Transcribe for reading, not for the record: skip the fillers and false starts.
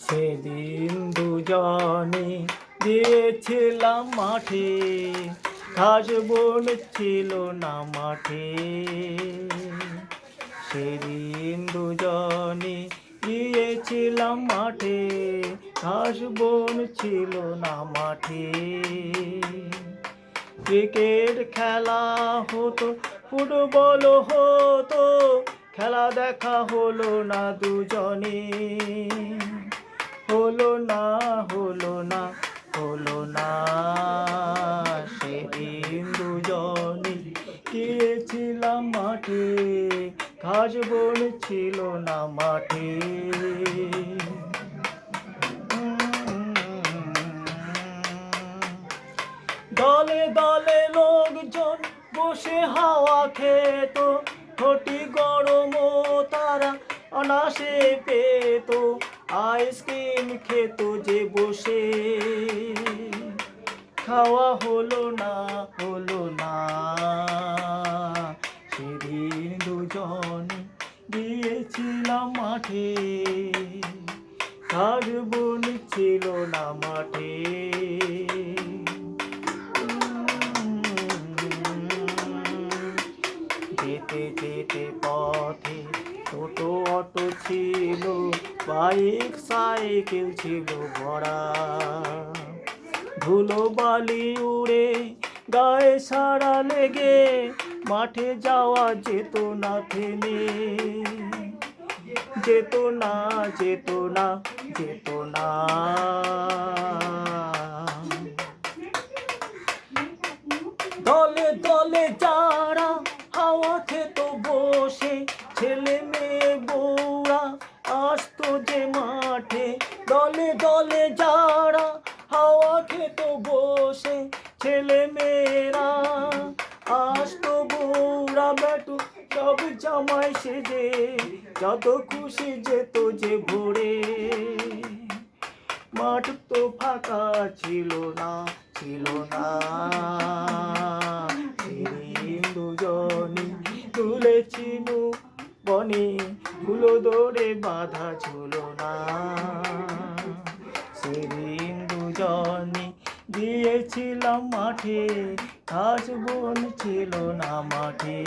সেদিন দুজনে গিয়েছিলাম মাঠে, ঘাস বন ছিল না মাঠে। সেদিন দুজনে গিয়েছিলাম মাঠে, ঘাস বন ছিল না মাঠে। ক্রিকেট খেলা হতো, ফুটবল হতো, খেলা দেখা হলো না দুজনে। হলো না, হলো না, হলো না। সেদিন দুজনে গিয়েছিলাম মাঠে, ঘাস বন ছিল না মাঠে। দলে দলে লোকজন বসে হাওয়া খেত, ঘটি গরম তারা অনাসে পেত। আইসক্রিম খেত যে বসে, খাওয়া হলো না, হলো না। সেদিন দুজন গিয়েছিলাম মাঠে, ঘাস বন ছিল না মাঠে। যেতে যেতে পথে ছোট অটো ছিল, বাইক সাইকেল ছিল ভরা। ধুলো বালি উড়ে গায়ে সারা লেগে, মাঠে যাওয়া যেত না থেমে। যেত না, যেত না, যেত না। দলে দলে যারা হাওয়া খেত বসে, ছেলে মেয়ে বউরা আসতো যে মাঠে। দলে দলে যারা হাওয়া খেত বসে, ছেলে মেয়েরা আসতো বউরা বেটু সব জামাই সেজে, যত খুশি যেত যে ভোরে। মাঠ তো ফাঁকা ছিল না, ছিল না। সেদিন দুজনে তুলেছিল বনে, ফুলো দৌড়ে বাঁধা ছিল না। সেদিন দুজনে গিয়েছিলাম মাঠে, ঘাস বন ছিল না মাঠে।